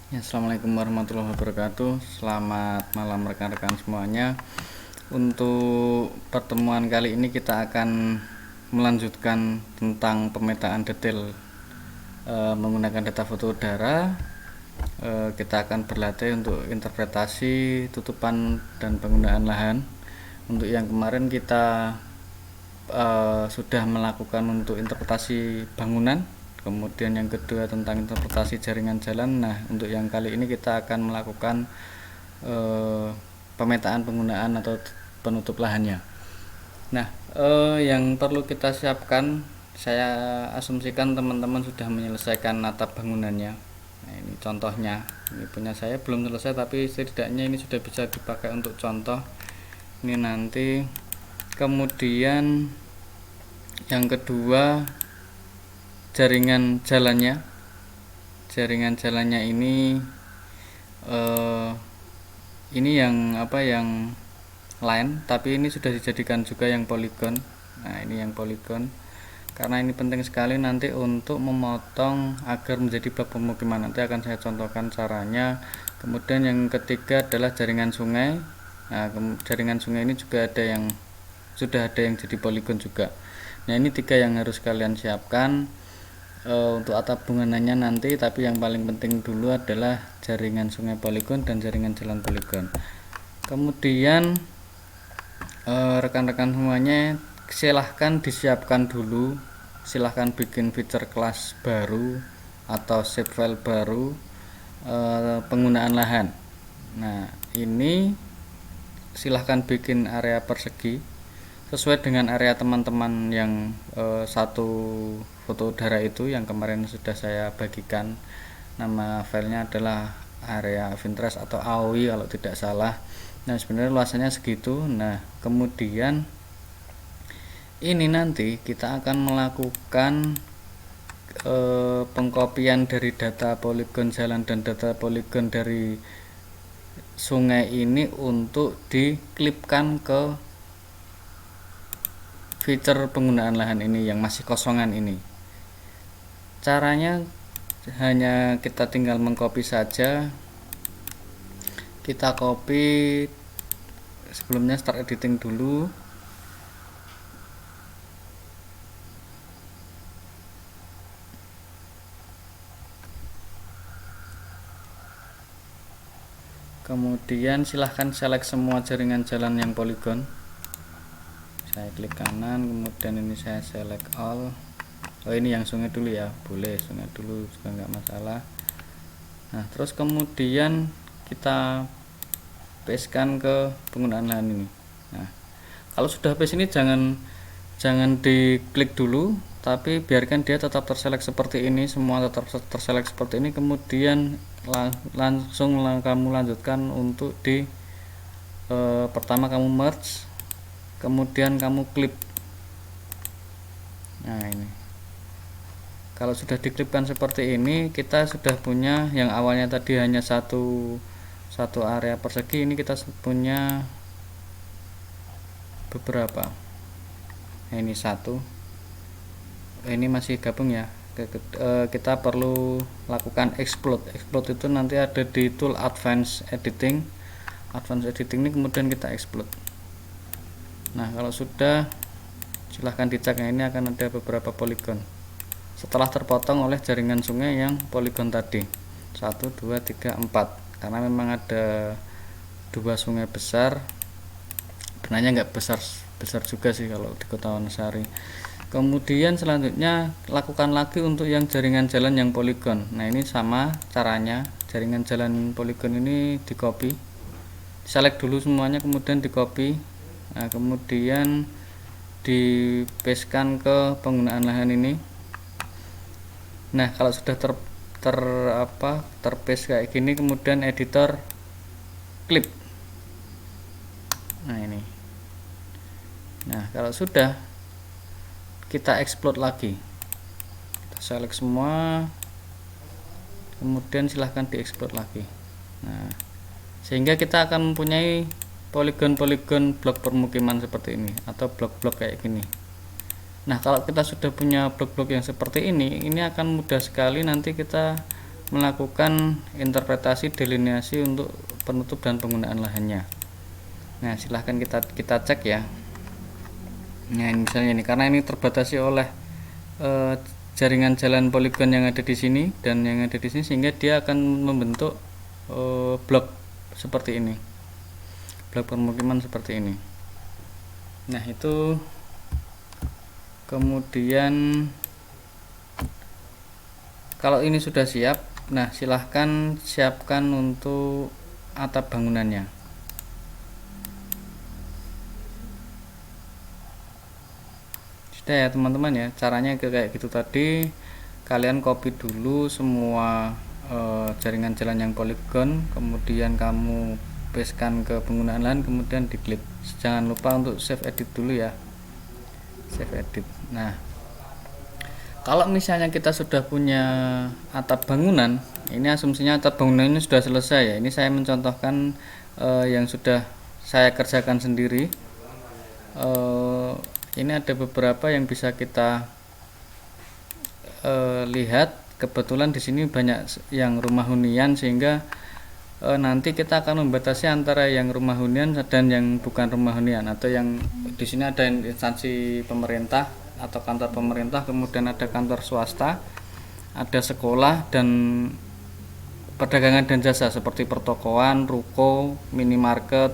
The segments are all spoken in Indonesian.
Ya, Assalamualaikum warahmatullahi wabarakatuh. Selamat malam rekan-rekan semuanya. Untuk pertemuan kali ini kita akan melanjutkan tentang pemetaan detail menggunakan data foto udara. Kita akan berlatih untuk interpretasi tutupan dan penggunaan lahan. Untuk yang kemarin kita sudah melakukan untuk interpretasi bangunan, kemudian yang kedua tentang interpretasi jaringan jalan. Nah, untuk yang kali ini kita akan melakukan pemetaan penggunaan atau penutup lahannya. Nah, yang perlu kita siapkan, saya asumsikan teman-teman sudah menyelesaikan atap bangunannya. Nah, ini contohnya. Ini punya saya belum selesai, tapi setidaknya ini sudah bisa dipakai untuk contoh. Ini nanti. Kemudian yang kedua, jaringan jalannya. Jaringan jalannya ini yang line, tapi ini sudah dijadikan juga yang poligon. Nah, ini yang poligon. Karena ini penting sekali nanti untuk memotong agar menjadi blok pemukiman. Nanti akan saya contohkan caranya. Kemudian yang ketiga adalah jaringan sungai. Nah, jaringan sungai ini juga sudah ada yang jadi poligon juga. Nah, ini tiga yang harus kalian siapkan untuk atap bangunannya nanti, tapi yang paling penting dulu adalah jaringan sungai poligon dan jaringan jalan poligon. Kemudian rekan-rekan semuanya silahkan disiapkan dulu, silahkan bikin feature class baru atau shape file baru penggunaan lahan. Nah, ini silahkan bikin area persegi sesuai dengan area teman-teman yang satu foto udara itu yang kemarin sudah saya bagikan. Nama filenya adalah area of interest atau AOI kalau tidak salah. Nah, sebenarnya luasannya segitu. Nah, kemudian ini nanti kita akan melakukan pengkopian dari data poligon jalan dan data poligon dari sungai ini untuk diklipkan ke feature penggunaan lahan ini yang masih kosongan ini. Caranya hanya kita tinggal mengcopy saja. Kita copy, sebelumnya start editing dulu. Kemudian silahkan select semua jaringan jalan yang poligon. Saya klik kanan, kemudian ini saya select all. Oh, ini yang sungai dulu ya, boleh sungai dulu juga nggak masalah. Nah, terus kemudian kita pastekan ke penggunaan lahan ini. Nah, kalau sudah paste ini jangan diklik dulu, tapi biarkan dia tetap terselect seperti ini, semua tetap terselect seperti ini. Kemudian langsung kamu lanjutkan untuk pertama kamu merge, kemudian kamu clip. Nah, ini kalau sudah diklipkan seperti ini, kita sudah punya yang awalnya tadi hanya satu area persegi, ini kita punya beberapa. Nah, ini satu, ini masih gabung ya. Kita perlu lakukan explode itu nanti ada di tool advanced editing ini, kemudian kita explode. Nah, kalau sudah silahkan dicek. Nah, ini akan ada beberapa poligon setelah terpotong oleh jaringan sungai yang poligon tadi 1, 2, 3, 4, karena memang ada dua sungai besar. Sebenarnya nggak besar juga sih kalau di Kota Wonosari. Kemudian selanjutnya lakukan lagi untuk yang jaringan jalan yang poligon. Nah, ini sama caranya. Jaringan jalan poligon ini di copy, select dulu semuanya, kemudian di copy. Nah, kemudian di pastekan ke penggunaan lahan ini. Nah, kalau sudah terpaste kayak gini, kemudian editor clip. Nah, ini. Nah, kalau sudah, kita explode lagi. Kita select semua, kemudian silahkan diexplode lagi. Nah, sehingga kita akan mempunyai poligon-poligon blok permukiman seperti ini atau blok-blok kayak gini. Nah, kalau kita sudah punya blok-blok yang seperti ini akan mudah sekali nanti kita melakukan interpretasi delineasi untuk penutup dan penggunaan lahannya. Nah, silahkan kita cek ya. Nah, misalnya ini karena ini terbatasi oleh jaringan jalan poligon yang ada di sini dan yang ada di sini, sehingga dia akan membentuk blok seperti ini, blok permukiman seperti ini. Nah, itu kemudian kalau ini sudah siap, nah silahkan siapkan untuk atap bangunannya. Sudah ya teman-teman ya, caranya kayak gitu tadi. Kalian copy dulu semua jaringan jalan yang poligon, kemudian kamu pastekan ke penggunaan lahan, kemudian diklik. Jangan lupa untuk save edit dulu ya, save edit. Nah, kalau misalnya kita sudah punya atap bangunan, ini asumsinya atap bangunan ini sudah selesai ya. Ini saya mencontohkan yang sudah saya kerjakan sendiri. Ini ada beberapa yang bisa kita lihat. Kebetulan di sini banyak yang rumah hunian, sehingga nanti kita akan membatasi antara yang rumah hunian dan yang bukan rumah hunian, atau yang di sini ada instansi pemerintah atau kantor pemerintah, kemudian ada kantor swasta, ada sekolah, dan perdagangan dan jasa seperti pertokoan, ruko, minimarket,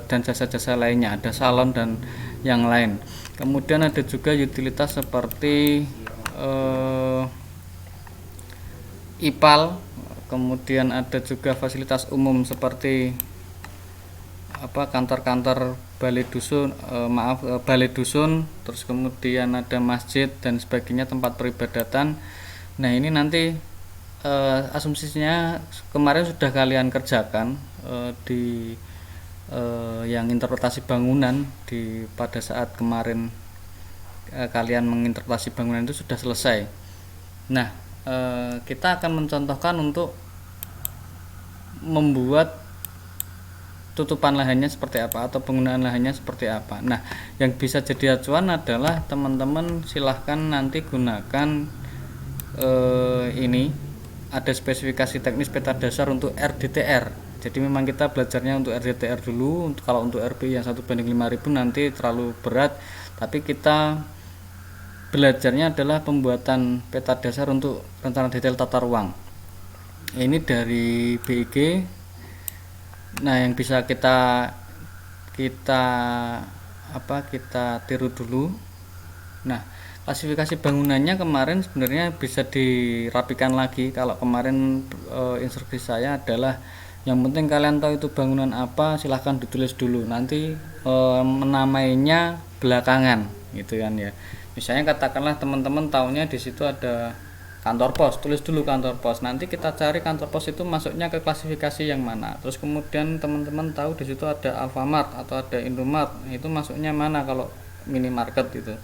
dan jasa-jasa lainnya, ada salon dan yang lain. Kemudian ada juga utilitas seperti IPAL, kemudian ada juga fasilitas umum seperti kantor-kantor balai dusun, balai dusun, terus kemudian ada masjid dan sebagainya, tempat peribadatan. Nah, ini nanti asumsinya kemarin sudah kalian kerjakan di yang interpretasi bangunan pada saat kemarin kalian menginterpretasi bangunan itu sudah selesai. Nah, kita akan mencontohkan untuk membuat tutupan lahannya seperti apa atau penggunaan lahannya seperti apa. Nah, yang bisa jadi acuan adalah teman-teman silahkan nanti gunakan ini ada spesifikasi teknis peta dasar untuk RDTR. Jadi memang kita belajarnya untuk RDTR dulu. Kalau untuk RP yang 1:5000 nanti terlalu berat, tapi kita belajarnya adalah pembuatan peta dasar untuk rencana detail tata ruang. Ini dari BIG. Nah, yang bisa kita tiru dulu. Nah, klasifikasi bangunannya kemarin sebenarnya bisa dirapikan lagi. Kalau kemarin instruksi saya adalah yang penting kalian tahu itu bangunan apa, silahkan ditulis dulu, nanti menamainya belakangan gitu kan ya. Misalnya katakanlah teman-teman tahunya di situ ada kantor pos, tulis dulu kantor pos. Nanti kita cari kantor pos itu masuknya ke klasifikasi yang mana. Terus kemudian teman-teman tahu di situ ada Alfamart atau ada Indomart, itu masuknya mana kalau minimarket itu.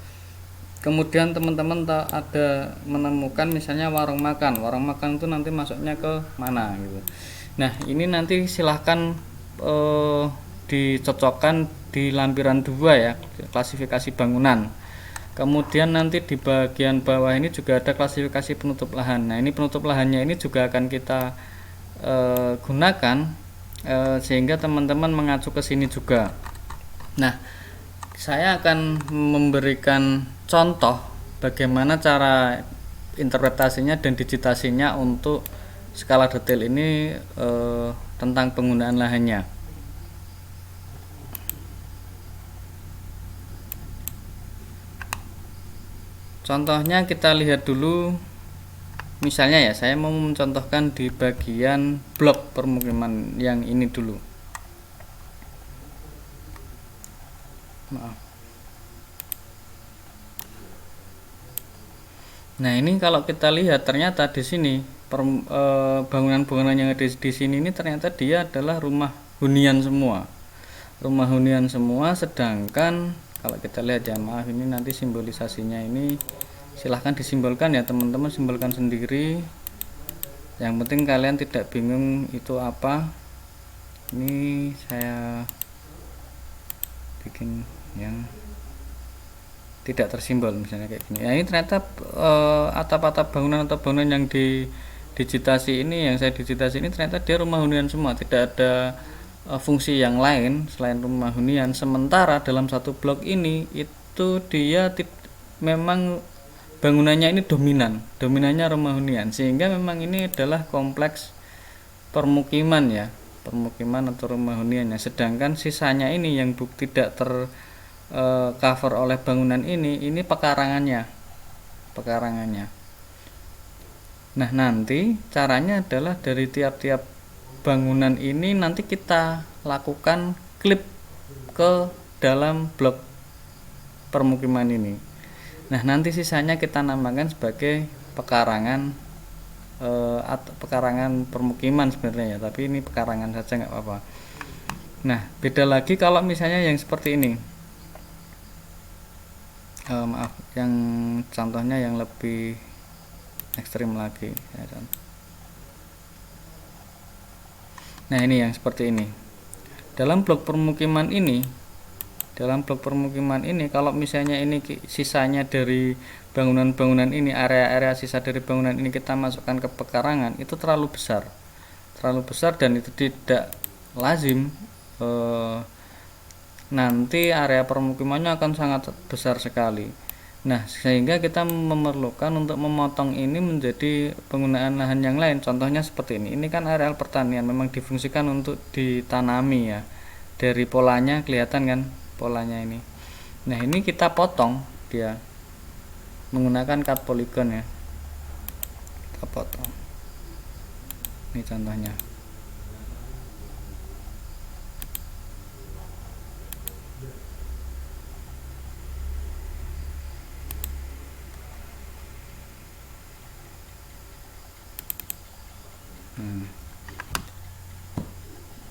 Kemudian teman-teman ada menemukan misalnya warung makan itu nanti masuknya ke mana gitu. Nah, ini nanti silahkan dicocokkan di lampiran 2 ya, klasifikasi bangunan. Kemudian nanti di bagian bawah ini juga ada klasifikasi penutup lahan. Nah, ini penutup lahannya ini juga akan kita gunakan sehingga teman-teman mengacu ke sini juga. Nah, saya akan memberikan contoh bagaimana cara interpretasinya dan digitasinya untuk skala detail ini tentang penggunaan lahannya. Contohnya kita lihat dulu, misalnya ya, saya mau mencontohkan di bagian blok permukiman yang ini dulu. Maaf. Nah, ini kalau kita lihat ternyata di sini bangunan-bangunan yang ada di sini ini ternyata dia adalah rumah hunian semua. Rumah hunian semua, sedangkan kalau kita lihat ya, maaf ini nanti simbolisasinya ini silahkan disimbolkan ya teman-teman, simbolkan sendiri. Yang penting kalian tidak bingung itu apa. Ini saya bikin yang tidak tersimbol misalnya kayak gini. Ya, ini ternyata atap-atap bangunan atau bangunan yang digitasi ini, yang saya digitasi ini ternyata dia rumah hunian semua, tidak ada fungsi yang lain selain rumah hunian. Sementara dalam satu blok ini itu dia memang bangunannya ini dominannya rumah hunian, sehingga memang ini adalah kompleks permukiman ya, permukiman atau rumah hunian ya. Sedangkan sisanya ini yang tidak ter cover oleh bangunan ini pekarangannya. Nah, nanti caranya adalah dari tiap-tiap bangunan ini nanti kita lakukan klip ke dalam blok permukiman ini. Nah, nanti sisanya kita namakan sebagai pekarangan atau pekarangan permukiman sebenarnya ya, tapi ini pekarangan saja nggak apa-apa. Nah, beda lagi kalau misalnya yang seperti ini. Maaf, yang contohnya yang lebih ekstrim lagi ya. Nah, ini yang seperti ini. Dalam blok permukiman ini kalau misalnya ini sisanya dari bangunan-bangunan ini, area-area sisa dari bangunan ini kita masukkan ke pekarangan, itu terlalu besar dan itu tidak lazim. Nanti area permukimannya akan sangat besar sekali. Nah, sehingga kita memerlukan untuk memotong ini menjadi penggunaan lahan yang lain. Contohnya seperti ini. Ini kan areal pertanian, memang difungsikan untuk ditanami ya. Dari polanya kelihatan kan polanya ini. Nah, ini kita potong dia menggunakan cut polygon ya. Kita potong. Ini contohnya.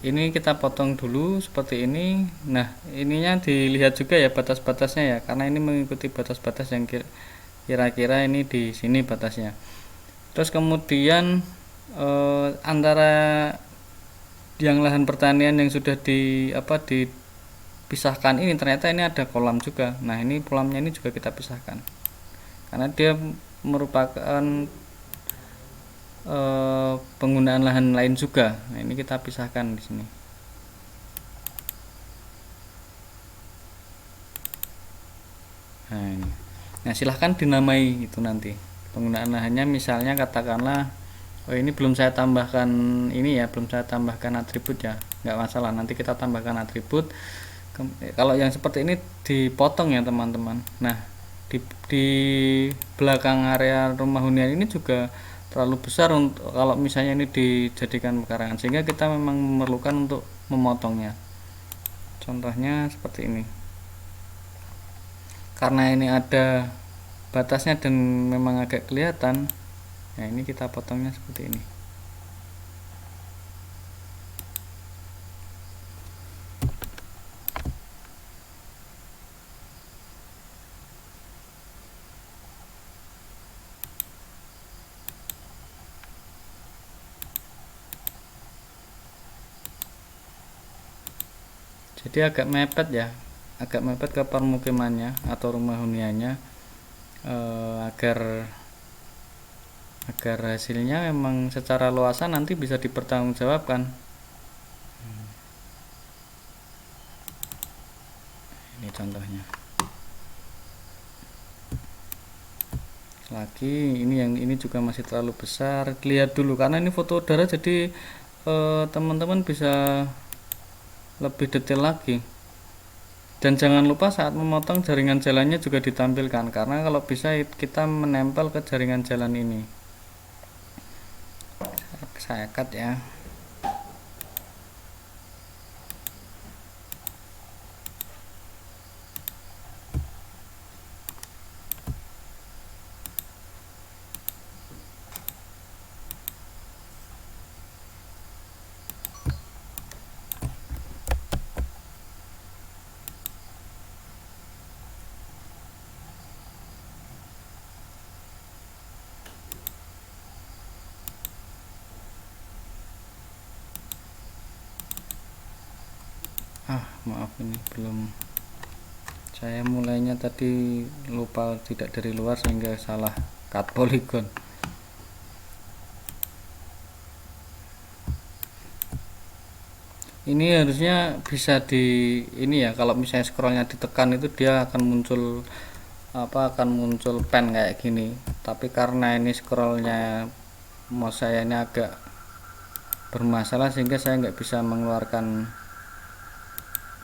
Ini kita potong dulu seperti ini. Nah, ininya dilihat juga ya batas-batasnya ya, karena ini mengikuti batas-batas yang kira-kira ini di sini batasnya. Terus kemudian antara yang lahan pertanian yang sudah dipisahkan ini ternyata ini ada kolam juga. Nah, ini kolamnya ini juga kita pisahkan karena dia merupakan penggunaan lahan lain juga. Nah, ini kita pisahkan di sini. Nah, ini. Nah, silahkan dinamai itu nanti penggunaan lahannya. Misalnya katakanlah, oh ini belum saya tambahkan ini ya, belum saya tambahkan atribut ya, nggak masalah. Nanti kita tambahkan atribut. Kalau yang seperti ini dipotong ya teman-teman. Nah, di belakang area rumah hunian ini juga terlalu besar untuk kalau misalnya ini dijadikan pekarangan, sehingga kita memang memerlukan untuk memotongnya. Contohnya seperti ini. Karena ini ada batasnya dan memang agak kelihatan, nah ini kita potongnya seperti ini. Jadi agak mepet ya, agak mepet ke permukimannya atau rumah huniannya, agar hasilnya memang secara luasan nanti bisa dipertanggungjawabkan. Ini contohnya. Lagi ini yang ini juga masih terlalu besar. Lihat dulu karena ini foto udara, jadi teman-teman bisa lebih detail lagi. Dan jangan lupa saat memotong jaringan jalannya juga ditampilkan, karena kalau bisa kita menempel ke jaringan jalan ini. Saya cut ya. Maaf ini belum, saya mulainya tadi lupa tidak dari luar sehingga salah cut polygon. Ini harusnya bisa di ini ya, kalau misalnya scrollnya ditekan itu dia akan muncul akan muncul pen kayak gini. Tapi karena ini scrollnya mouse saya ini agak bermasalah sehingga saya nggak bisa mengeluarkan,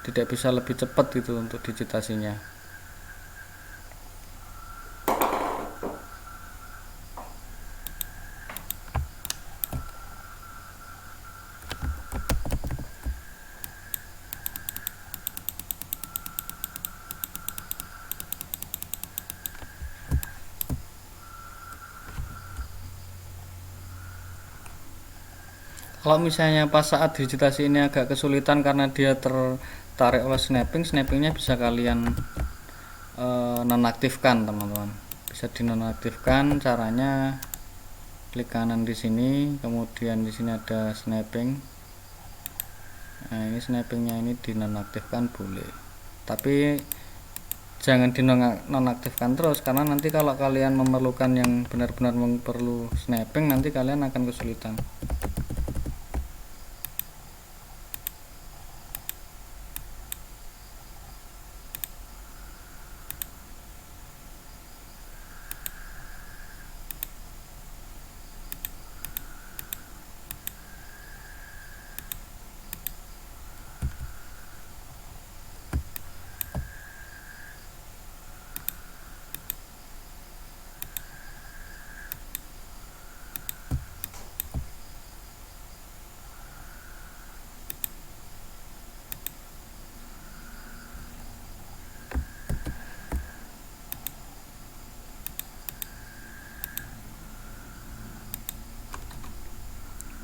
tidak bisa lebih cepat gitu untuk digitasinya. Kalau misalnya pas saat digitasi ini agak kesulitan karena dia tertarik oleh snapping, snappingnya bisa kalian nonaktifkan teman-teman. Bisa dinonaktifkan, caranya klik kanan di sini, kemudian di sini ada snapping. Nah ini snappingnya ini dinonaktifkan boleh, tapi jangan dinonaktifkan terus, karena nanti kalau kalian memerlukan yang benar-benar perlu snapping, nanti kalian akan kesulitan.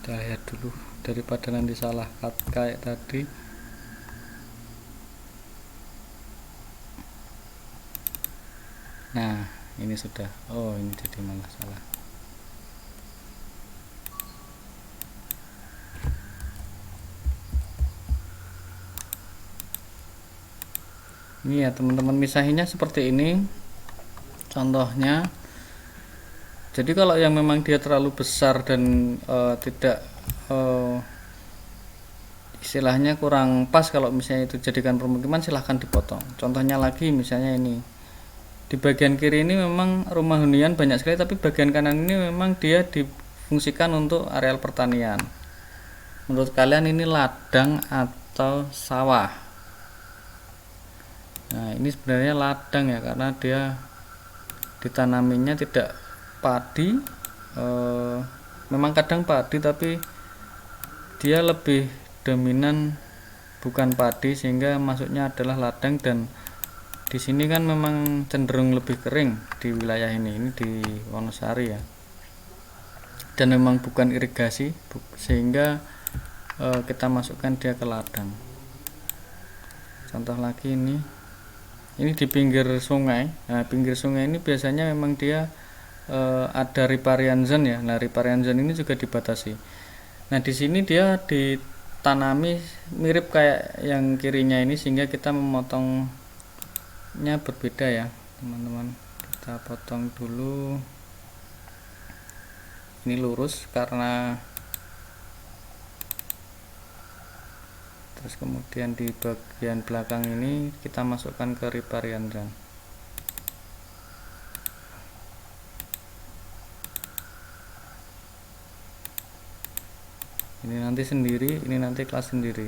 Kita lihat dulu daripada nanti salah cut kayak tadi. Nah ini sudah, oh ini jadi malah salah. Ini ya teman-teman, misahinya seperti ini contohnya. Jadi kalau yang memang dia terlalu besar dan tidak istilahnya kurang pas, kalau misalnya itu jadikan permukiman, silahkan dipotong. Contohnya lagi misalnya ini di bagian kiri ini memang rumah hunian banyak sekali, tapi bagian kanan ini memang dia difungsikan untuk areal pertanian. Menurut kalian ini ladang atau sawah? Nah ini sebenarnya ladang ya, karena dia ditanaminya tidak padi, memang kadang padi tapi dia lebih dominan bukan padi, sehingga masuknya adalah ladang. Dan di sini kan memang cenderung lebih kering di wilayah ini di Wonosari ya, dan memang bukan irigasi, sehingga kita masukkan dia ke ladang. Contoh lagi ini di pinggir sungai. Nah pinggir sungai ini biasanya memang dia ada riparian zone ya. Nah riparian zone ini juga dibatasi. Nah di sini dia ditanami mirip kayak yang kirinya ini, sehingga kita memotongnya berbeda ya teman-teman. Kita potong dulu, ini lurus karena, terus kemudian di bagian belakang ini kita masukkan ke riparian zone. Ini nanti sendiri, ini nanti kelas sendiri.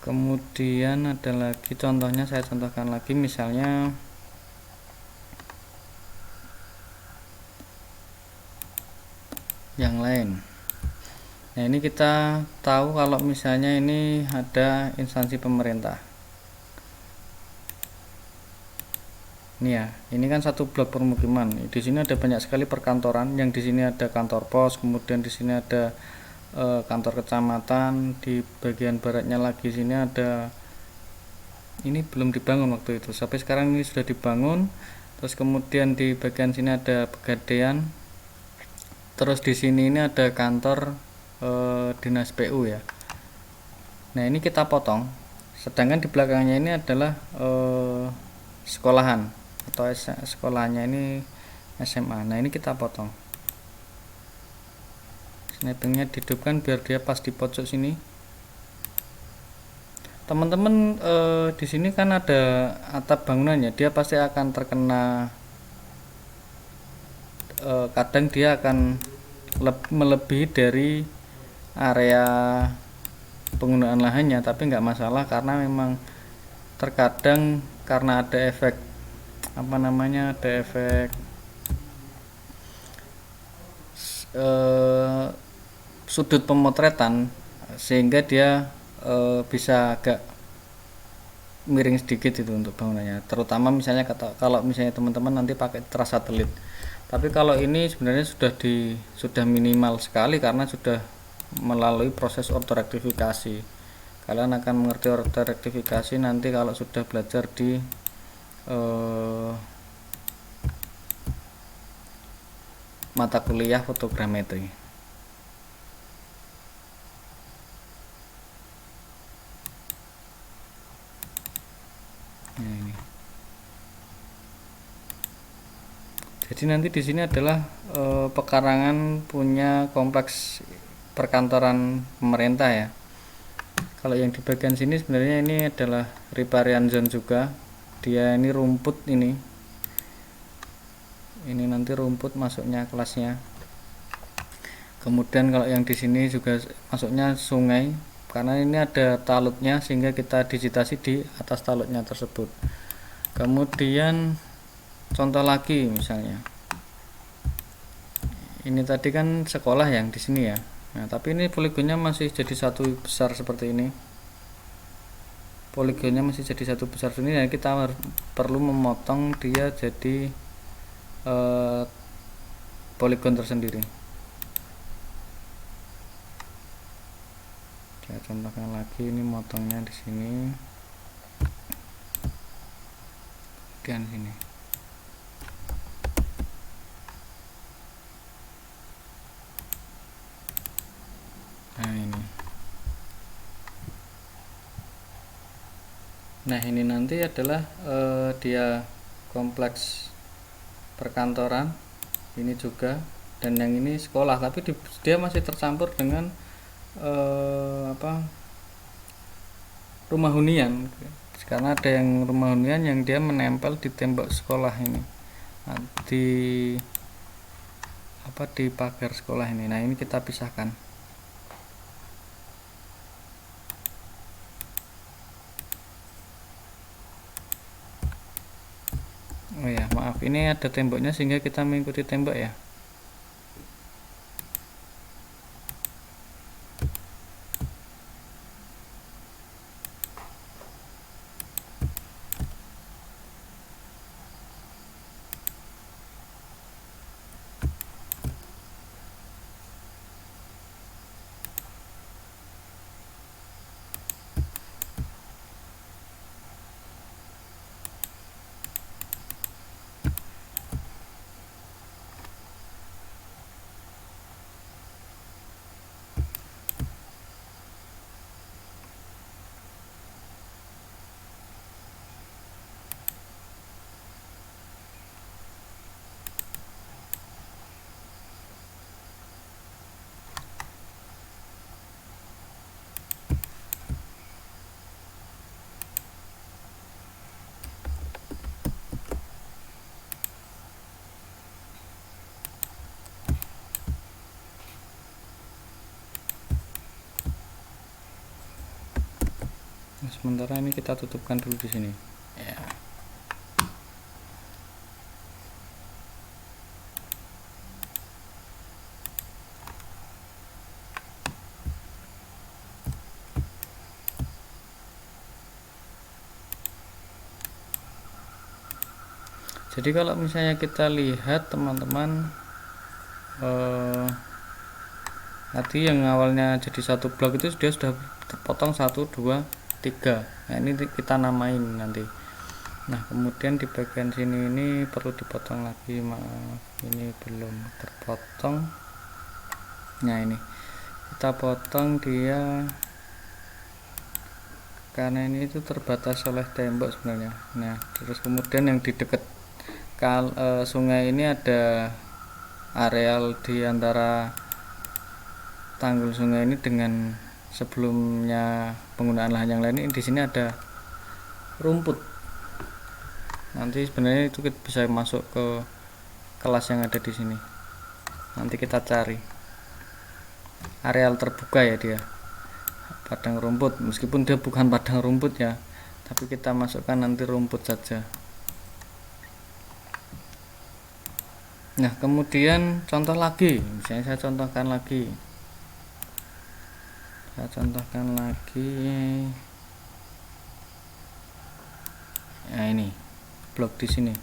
Kemudian ada lagi contohnya, saya contohkan lagi misalnya yang lain. Nah ini kita tahu kalau misalnya ini ada instansi pemerintah. Ini ya, ini kan satu blok permukiman. Di sini ada banyak sekali perkantoran. Yang di sini ada kantor pos, kemudian di sini ada kantor kecamatan. Di bagian baratnya lagi sini ada, ini belum dibangun waktu itu, sampai sekarang ini sudah dibangun. Terus kemudian di bagian sini ada pegadaian. Terus di sini ini ada kantor dinas PU ya. Nah ini kita potong, sedangkan di belakangnya ini adalah sekolahan atau sekolahnya ini SMA. Nah ini kita potong mappingnya dihidupkan biar dia pas di pojok sini. Teman-teman di sini kan ada atap bangunannya, dia pasti akan terkena, kadang dia akan melebihi dari area penggunaan lahannya, tapi nggak masalah karena memang terkadang karena ada efek ada efek sudut pemotretan sehingga dia bisa agak miring sedikit itu untuk bangunannya, terutama misalnya kalau misalnya teman-teman nanti pakai teras satelit. Tapi kalau ini sebenarnya sudah minimal sekali karena sudah melalui proses ortorektifikasi. Kalian akan mengerti ortorektifikasi nanti kalau sudah belajar di mata kuliah fotogrametri. Nah, ini. Jadi nanti di sini adalah pekarangan punya kompleks perkantoran pemerintah ya. Kalau yang di bagian sini sebenarnya ini adalah riparian zone juga. Dia ini rumput ini. Ini nanti rumput masuknya kelasnya. Kemudian kalau yang di sini juga masuknya sungai karena ini ada talutnya sehingga kita digitasi di atas talutnya tersebut. Kemudian contoh lagi misalnya ini tadi kan sekolah yang di sini ya. Nah tapi ini poligonnya masih jadi satu besar seperti ini, poligonnya masih jadi satu besar sini dan kita perlu memotong dia jadi poligon tersendiri. Saya contohkan lagi, ini motongnya di sini, kemudian sini. Nah ini. Nah ini nanti adalah dia kompleks perkantoran, ini juga, dan yang ini sekolah, tapi dia masih tercampur dengan rumah hunian karena ada yang rumah hunian yang dia menempel di tembok sekolah ini, nah, di pagar sekolah ini. Nah ini kita pisahkan. Oh ya maaf, ini ada temboknya sehingga kita mengikuti tembok ya. Nah, sementara ini kita tutupkan dulu di sini ya. Jadi kalau misalnya kita lihat teman-teman, tadi yang awalnya jadi satu blok itu dia sudah terpotong 1, 2, 3. Nah ini kita namain nanti. Nah kemudian di bagian sini ini perlu dipotong lagi, maaf ini belum terpotong. Nah ini kita potong dia karena ini itu terbatas oleh tembok sebenarnya. Nah terus kemudian yang di dekat sungai ini ada areal di antara tanggul sungai ini dengan sebelumnya penggunaan lahan yang lain, di sini ada rumput. Nanti sebenarnya itu kita bisa masuk ke kelas yang ada di sini. Nanti kita cari areal terbuka ya, dia padang rumput, meskipun dia bukan padang rumput ya, tapi kita masukkan nanti rumput saja. Nah, kemudian contoh lagi, misalnya saya contohkan lagi. Nah, ini blok di sini.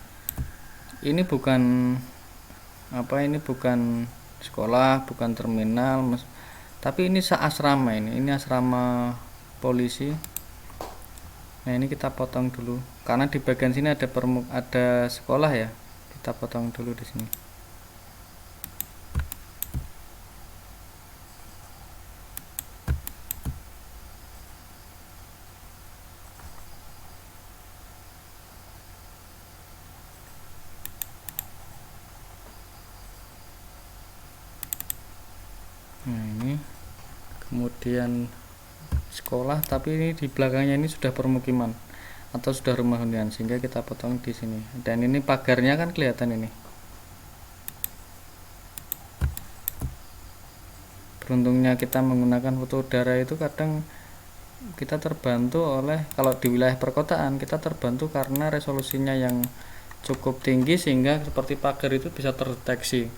Ini bukan sekolah, bukan terminal, tapi ini asrama. Ini asrama polisi. Nah, ini kita potong dulu karena di bagian sini ada sekolah ya. Kita potong dulu di sini. Nah, ini kemudian sekolah, tapi ini di belakangnya ini sudah permukiman atau sudah rumah hunian, sehingga kita potong di sini. Dan ini pagarnya kan kelihatan ini. Beruntungnya kita menggunakan foto udara itu, kadang kita terbantu oleh, kalau di wilayah perkotaan kita terbantu karena resolusinya yang cukup tinggi sehingga seperti pagar itu bisa terdeteksi.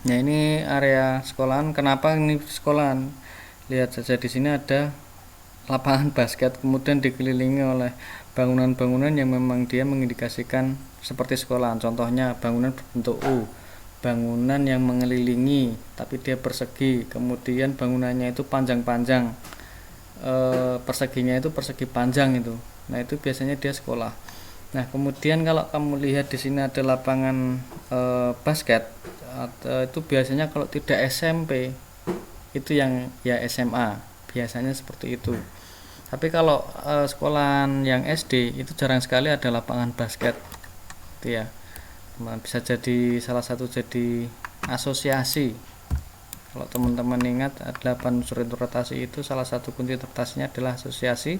Nah, ini area sekolahan. Kenapa ini sekolahan? Lihat saja di sini ada lapangan basket, kemudian dikelilingi oleh bangunan-bangunan yang memang dia mengindikasikan seperti sekolahan. Contohnya bangunan berbentuk U, bangunan yang mengelilingi tapi dia persegi, kemudian bangunannya itu panjang-panjang, perseginya itu persegi panjang itu. Nah, itu biasanya dia sekolah. Nah, kemudian kalau kamu lihat di sini ada lapangan basket, itu biasanya kalau tidak SMP itu yang ya SMA, biasanya seperti itu. Tapi kalau sekolahan yang SD itu jarang sekali ada lapangan basket itu ya. Bisa jadi salah satu jadi asosiasi. Kalau teman-teman ingat, 8 unsur interpretasi itu salah satu kunci interpretasinya adalah asosiasi.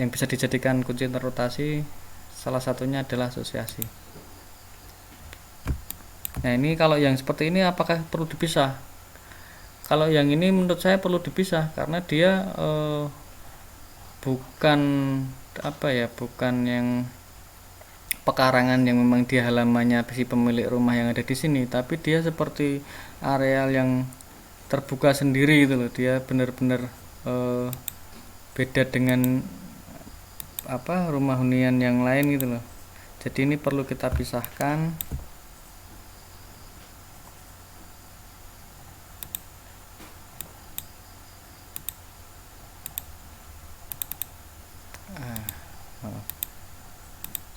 Yang bisa dijadikan kunci interpretasi salah satunya adalah asosiasi. Nah, ini kalau yang seperti ini apakah perlu dipisah? Kalau yang ini menurut saya perlu dipisah karena dia bukan yang pekarangan yang memang di halamannya si pemilik rumah yang ada di sini, tapi dia seperti areal yang terbuka sendiri gitu loh. Dia benar-benar beda dengan rumah hunian yang lain gitu loh. Jadi ini perlu kita pisahkan.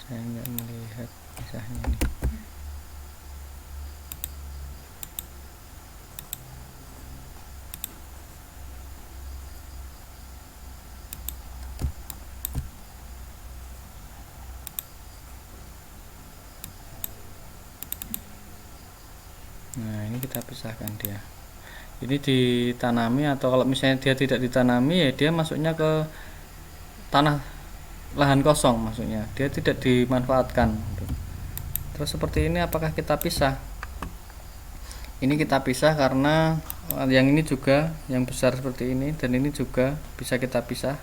Saya nggak melihat pisahnya ini. Nah, ini kita pisahkan dia. Ini ditanami, atau kalau misalnya dia tidak ditanami ya dia masuknya ke tanah lahan kosong, maksudnya dia tidak dimanfaatkan. Terus seperti ini apakah kita pisah? Ini kita pisah karena yang ini juga yang besar seperti ini, dan ini juga bisa kita pisah.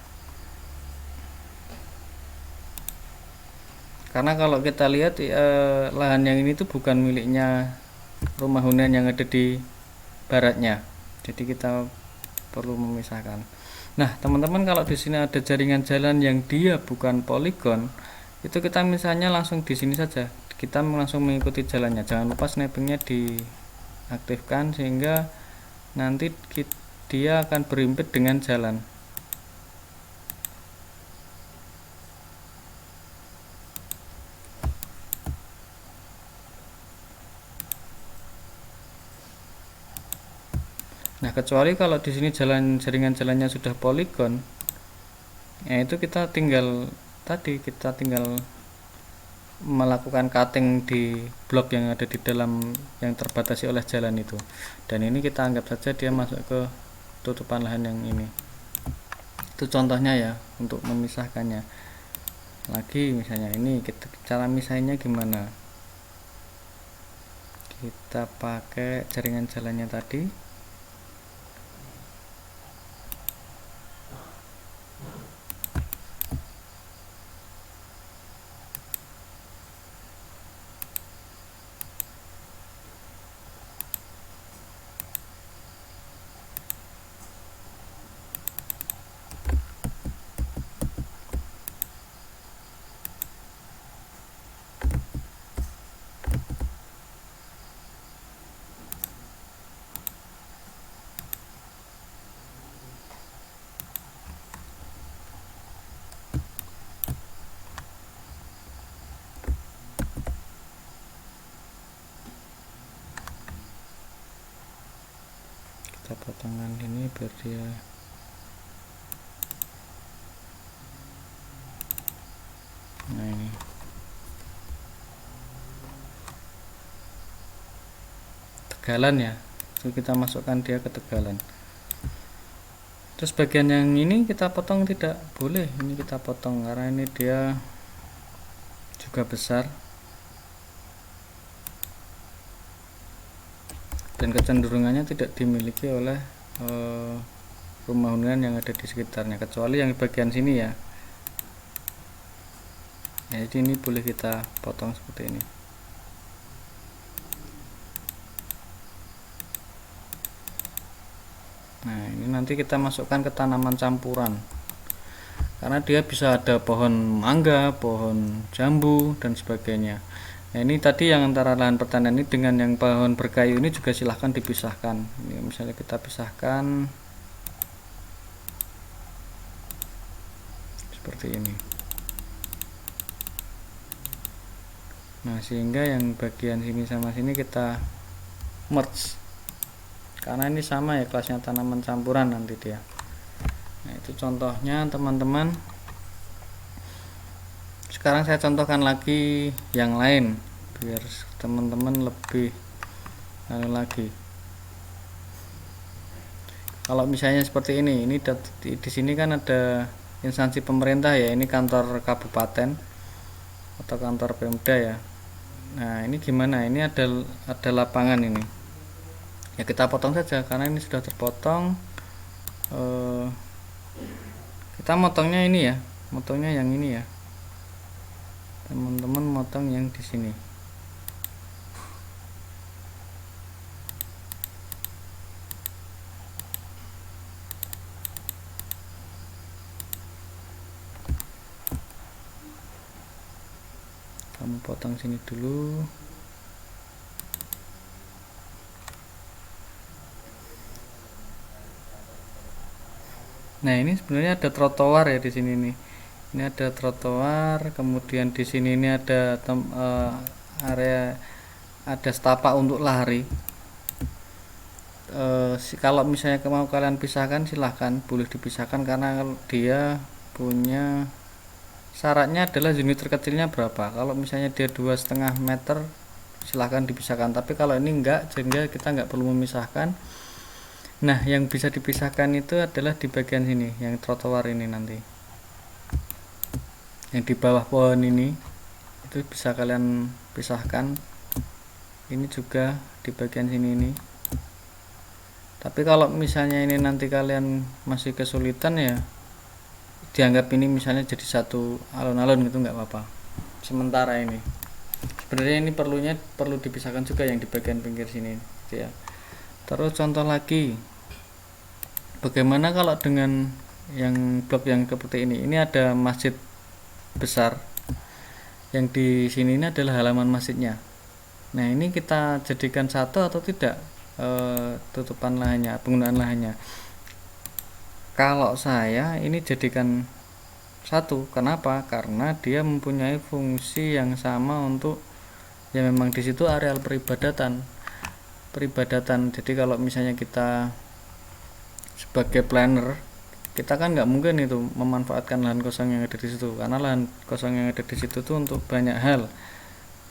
Karena kalau kita lihat lahan yang ini tuh bukan miliknya rumah hunian yang ada di baratnya. Jadi kita perlu memisahkan. Nah, teman-teman, kalau di sini ada jaringan jalan yang dia bukan poligon, itu kita misalnya langsung di sini saja. Kita langsung mengikuti jalannya. Jangan lupa snappingnya diaktifkan sehingga nanti dia akan berimpit dengan jalan. Nah, kecuali kalau di sini jaringan jalannya sudah poligon, ya itu kita tinggal melakukan cutting di blok yang ada di dalam yang terbatasi oleh jalan itu. Dan ini kita anggap saja dia masuk ke tutupan lahan yang ini. Itu contohnya ya untuk memisahkannya. Lagi misalnya ini cara misahinnya gimana? Kita pakai jaringan jalannya tadi. Kita potongkan ini biar dia nah ini tegalan ya, itu kita masukkan dia ke tegalan. Terus bagian yang ini kita potong tidak boleh, ini kita potong karena ini dia juga besar dan kecenderungannya tidak dimiliki oleh rumah hunian yang ada di sekitarnya, kecuali yang bagian sini ya. Jadi ini boleh kita potong seperti ini. Nah ini nanti kita masukkan ke tanaman campuran, karena dia bisa ada pohon mangga, pohon jambu dan sebagainya. Nah ini tadi yang antara lahan pertanian ini dengan yang pohon berkayu ini juga silahkan dipisahkan. Ini misalnya kita pisahkan seperti ini. Nah sehingga yang bagian sini sama sini kita merge, karena ini sama ya kelasnya tanaman campuran nanti dia. Nah itu contohnya teman-teman. Sekarang saya contohkan lagi yang lain biar teman-teman lebih lagi. Kalau misalnya seperti ini di sini kan ada instansi pemerintah ya, ini kantor kabupaten atau kantor Pemda ya. Nah ini gimana? Ini ada lapangan ini. Ya kita potong saja karena ini sudah terpotong. Kita motongnya ini ya, motongnya yang ini ya. Teman-teman motong yang di sini. Kamu potong sini dulu. Nah ini sebenarnya ada trotoar ya di sini nih. Ini ada trotoar, kemudian di sini ini ada area, ada setapak untuk lari. Kalau misalnya mau kalian pisahkan silahkan, boleh dipisahkan karena dia punya syaratnya adalah unit terkecilnya berapa. Kalau misalnya dia 2,5 meter silahkan dipisahkan, tapi kalau ini enggak, sehingga kita enggak perlu memisahkan. Nah yang bisa dipisahkan itu adalah di bagian sini, yang trotoar ini nanti, yang di bawah pohon ini itu bisa kalian pisahkan. Ini juga di bagian sini ini. Tapi kalau misalnya ini nanti kalian masih kesulitan ya dianggap ini misalnya jadi satu alun-alun gitu, nggak apa-apa sementara ini. Sebenarnya ini perlu dipisahkan juga yang di bagian pinggir sini gitu ya. Terus contoh lagi, bagaimana kalau dengan yang blok yang seperti ini ada masjid besar, yang di sini ini adalah halaman masjidnya. Nah ini kita jadikan satu atau tidak tutupan lahannya, penggunaan lahannya. Kalau saya ini jadikan satu. Kenapa? Karena dia mempunyai fungsi yang sama untuk ya memang di situ areal peribadatan. Jadi kalau misalnya kita sebagai planner kita kan nggak mungkin itu memanfaatkan lahan kosong yang ada di situ, karena lahan kosong yang ada di situ tuh untuk banyak hal.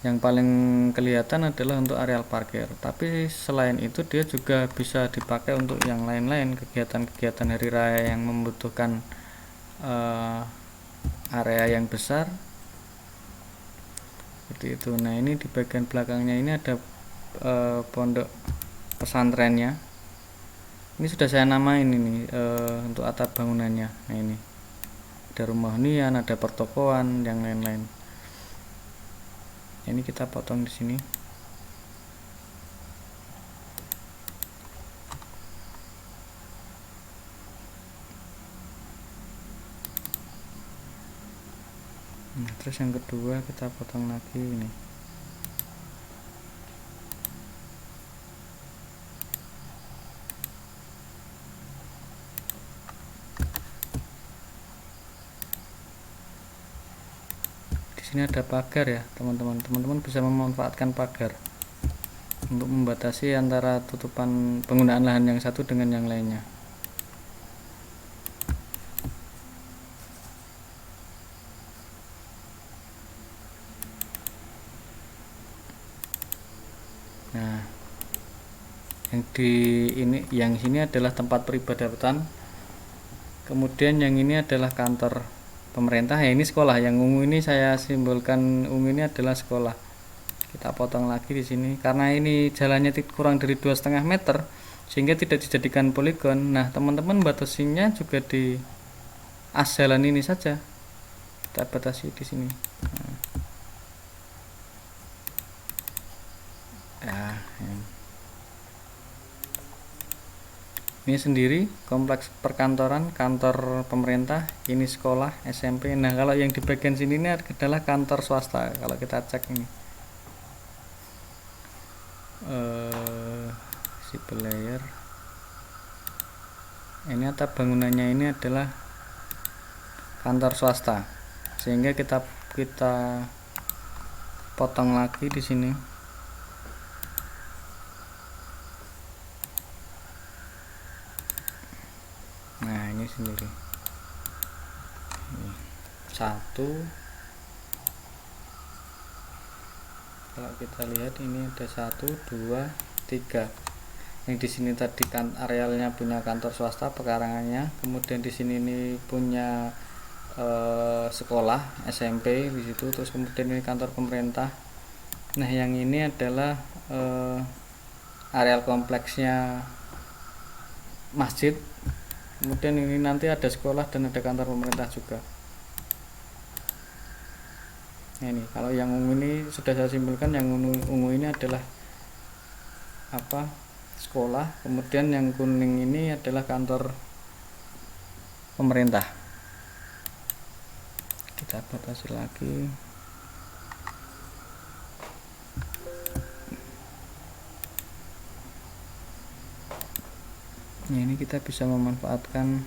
Yang paling kelihatan adalah untuk areal parkir, tapi selain itu dia juga bisa dipakai untuk yang lain-lain, kegiatan-kegiatan hari raya yang membutuhkan area yang besar seperti itu. Nah, ini di bagian belakangnya ini ada pondok pesantrennya. Ini sudah saya namain ini untuk atap bangunannya. Nah, ini ada rumah hunian, ada pertokoan, yang lain-lain. Ini kita potong di sini. Nah, terus yang kedua kita potong lagi ini. Di sini ada pagar ya, teman-teman. Teman-teman bisa memanfaatkan pagar untuk membatasi antara tutupan penggunaan lahan yang satu dengan yang lainnya. Nah, yang sini adalah tempat peribadatan. Kemudian yang ini adalah kantor pemerintah. Ya, ini sekolah. Yang ungu ini saya simbolkan, ungu ini adalah sekolah. Kita potong lagi di sini karena ini jalannya kurang dari 2,5 meter sehingga tidak dijadikan poligon. Nah, teman-teman batasinya juga di as jalan ini saja. Kita batasi di sini. Nah, ini sendiri kompleks perkantoran, kantor pemerintah, ini sekolah, SMP. Nah, kalau yang di bagian sini ini adalah kantor swasta. Kalau kita cek ini civil layer, ini atap bangunannya ini adalah kantor swasta, sehingga kita potong lagi di sini. Nah, ini sendiri ini satu. Kalau kita lihat ini ada 1, 2, 3. Yang di sini tadi kan arealnya punya kantor swasta pekarangannya, kemudian di sini ini punya sekolah SMP di situ, terus kemudian ini kantor pemerintah. Nah, yang ini adalah areal kompleksnya masjid. Kemudian ini nanti ada sekolah dan ada kantor pemerintah juga. Nah, ini kalau yang ungu ini sudah saya simpulkan, yang ungu ini adalah apa, sekolah. Kemudian yang kuning ini adalah kantor pemerintah. Kita batasi lagi. Nah, ini kita bisa memanfaatkan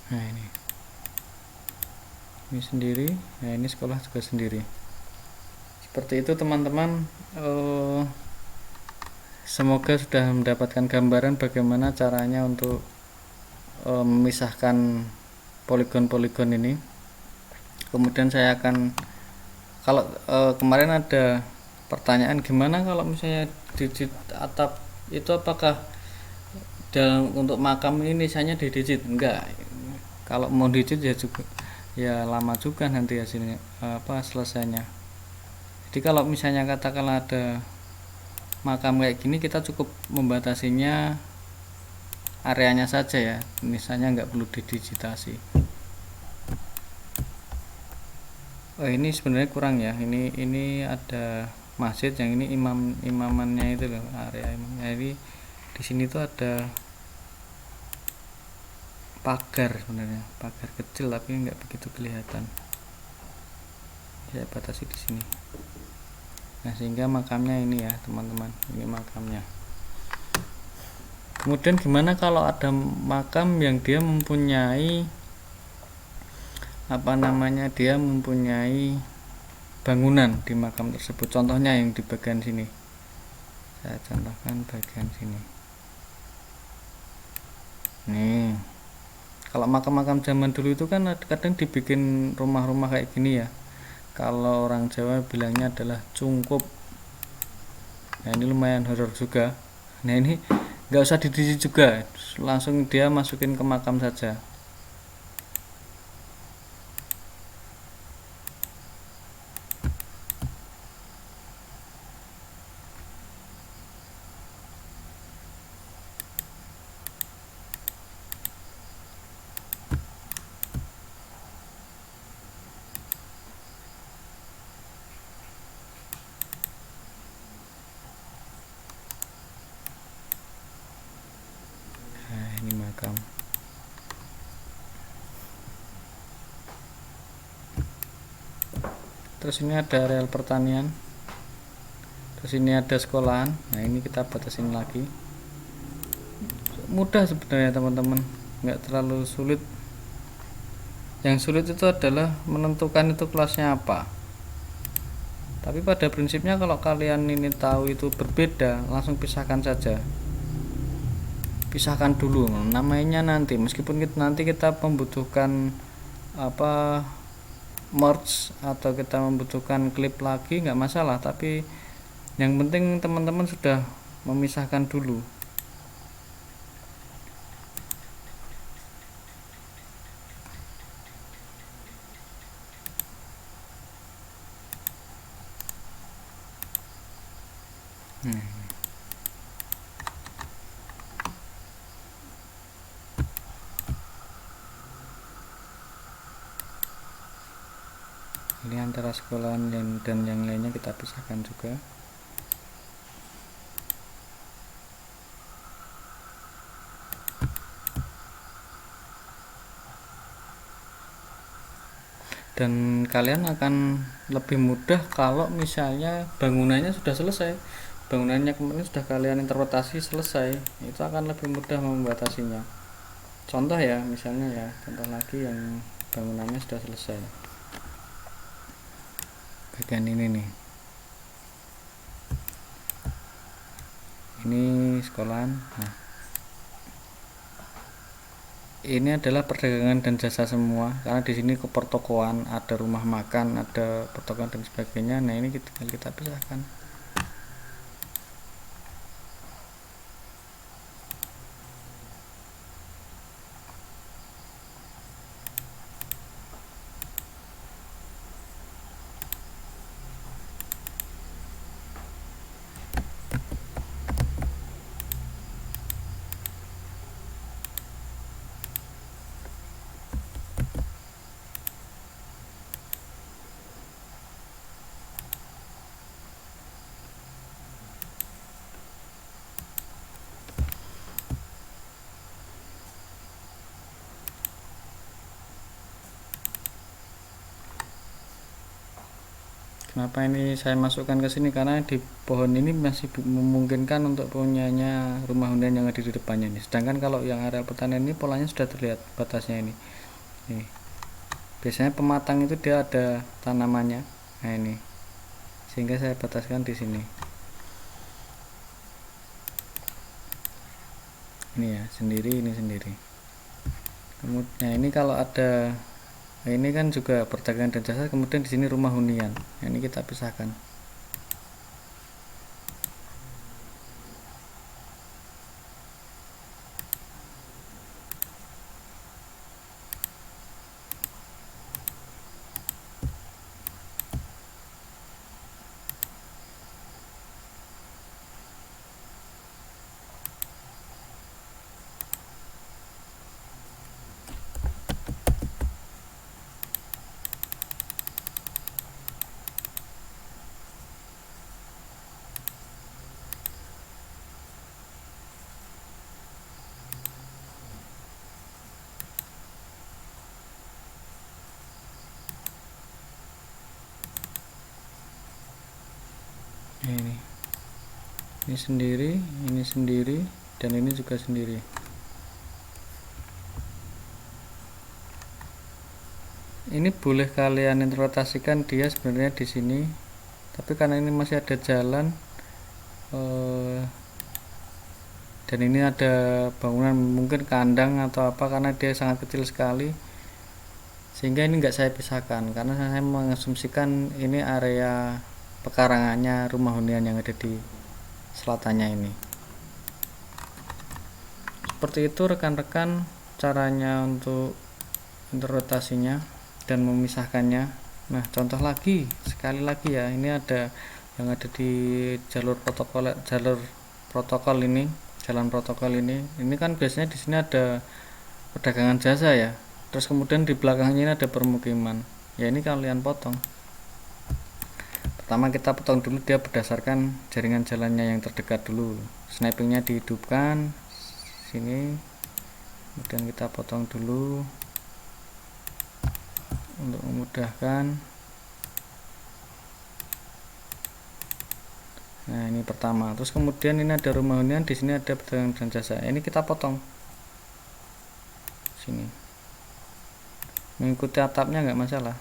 nah ini sendiri. Nah, ini sekolah juga sendiri. Seperti itu, teman-teman. Semoga sudah mendapatkan gambaran bagaimana caranya untuk memisahkan poligon-poligon ini. Kemudian saya akan, kalau kemarin ada pertanyaan gimana kalau misalnya digit atap itu apakah dalam untuk makam ini misalnya digit? Enggak. Kalau mau digit ya juga ya lama juga nanti hasilnya selesainya. Jadi kalau misalnya katakanlah ada makam kayak gini, kita cukup membatasinya areanya saja ya, misalnya nggak perlu didigitasi. Oh ini sebenarnya kurang ya, ini ada masjid yang ini imamannya itu loh, area imamnya. Jadi di sini tuh ada pagar, sebenarnya pagar kecil tapi nggak begitu kelihatan, saya batasi di sini. Nah sehingga makamnya ini ya teman-teman, ini makamnya. Kemudian gimana kalau ada makam yang dia mempunyai dia mempunyai bangunan di makam tersebut. Contohnya yang di bagian sini, saya contohkan bagian sini nih. Kalau makam-makam zaman dulu itu kan kadang dibikin rumah-rumah kayak gini ya, kalau orang Jawa bilangnya adalah cungkup. Nah ini lumayan horor juga. Nah ini nggak usah didisi juga, langsung dia masukin ke makam saja. Nah ini makam. Terus ini ada areal pertanian, terus ini ada sekolahan. Nah ini kita batasin lagi. Mudah sebenarnya teman-teman, nggak terlalu sulit. Yang sulit itu adalah menentukan itu kelasnya apa. Tapi pada prinsipnya kalau kalian ini tahu itu berbeda, langsung pisahkan saja. Pisahkan dulu namanya nanti, meskipun nanti kita membutuhkan merge atau kita membutuhkan klip lagi, nggak masalah. Tapi yang penting teman-teman sudah memisahkan dulu. Ini antara sekolahan dan yang lainnya kita pisahkan juga. Dan kalian akan lebih mudah kalau misalnya bangunannya sudah selesai, bangunannya kemarin sudah kalian interpretasi selesai, itu akan lebih mudah membatasinya. Contoh ya, misalnya ya, contoh lagi yang bangunannya sudah selesai, bagian ini nih, ini sekolahan. Nah ini adalah perdagangan dan jasa semua, karena di sini ke pertokoan, ada rumah makan, ada pertokoan dan sebagainya. Nah ini kita pisahkan. Kenapa ini saya masukkan ke sini? Karena di pohon ini masih memungkinkan untuk punyanya rumah hunian yang ada di depannya ini. Sedangkan kalau yang area pertanian ini polanya sudah terlihat batasnya ini. Nih. Biasanya pematang itu dia ada tanamannya. Nah ini. Sehingga saya bataskan di sini. Ini ya, sendiri, ini sendiri. Kemudian ini kalau ada, nah ini kan juga perdagangan dan jasa, kemudian di sini rumah hunian. Nah, ini kita pisahkan. ini sendiri dan ini juga sendiri. Ini boleh kalian interpretasikan dia sebenarnya di sini, tapi karena ini masih ada jalan dan ini ada bangunan, mungkin kandang atau apa, karena dia sangat kecil sekali sehingga ini enggak saya pisahkan, karena saya mengasumsikan ini area pekarangannya rumah hunian yang ada di selatannya ini. Seperti itu rekan-rekan caranya untuk interpretasinya dan memisahkannya. Nah, contoh lagi, sekali lagi ya, ini ada yang ada di jalur protokol ini, jalan protokol ini kan biasanya di sini ada perdagangan jasa ya, terus kemudian di belakangnya ini ada permukiman ya. Ini kalian potong, pertama kita potong dulu dia berdasarkan jaringan jalannya yang terdekat dulu, snappingnya dihidupkan sini, kemudian kita potong dulu untuk memudahkan. Nah, ini pertama, terus kemudian ini ada rumah hunian, di sini ada perdagangan dan jasa, ini kita potong sini, mengikuti atapnya nggak masalah.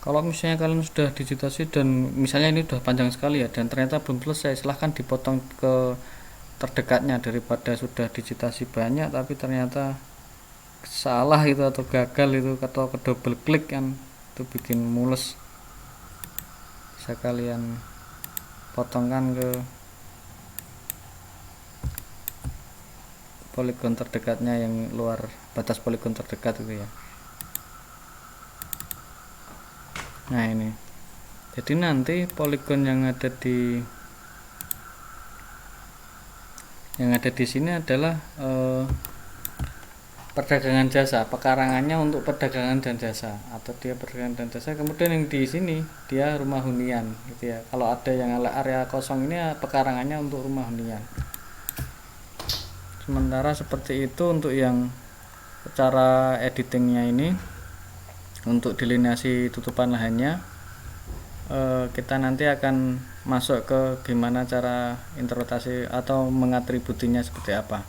Kalau misalnya kalian sudah digitasi dan misalnya ini sudah panjang sekali ya dan ternyata belum selesai, silahkan dipotong ke terdekatnya, daripada sudah digitasi banyak tapi ternyata salah itu atau gagal itu atau ke double klik kan, itu bikin mules. Bisa kalian potongkan ke poligon terdekatnya yang luar batas poligon terdekat itu ya. Nah, ini jadi nanti poligon yang ada di sini adalah perdagangan jasa, pekarangannya untuk perdagangan dan jasa, atau dia perdagangan dan jasa. Kemudian yang di sini dia rumah hunian gitu ya. Kalau ada yang area kosong ini pekarangannya untuk rumah hunian. Sementara seperti itu untuk yang cara editingnya ini. Untuk delineasi tutupan lahannya kita nanti akan masuk ke gimana cara interpretasi atau mengatributinya seperti apa.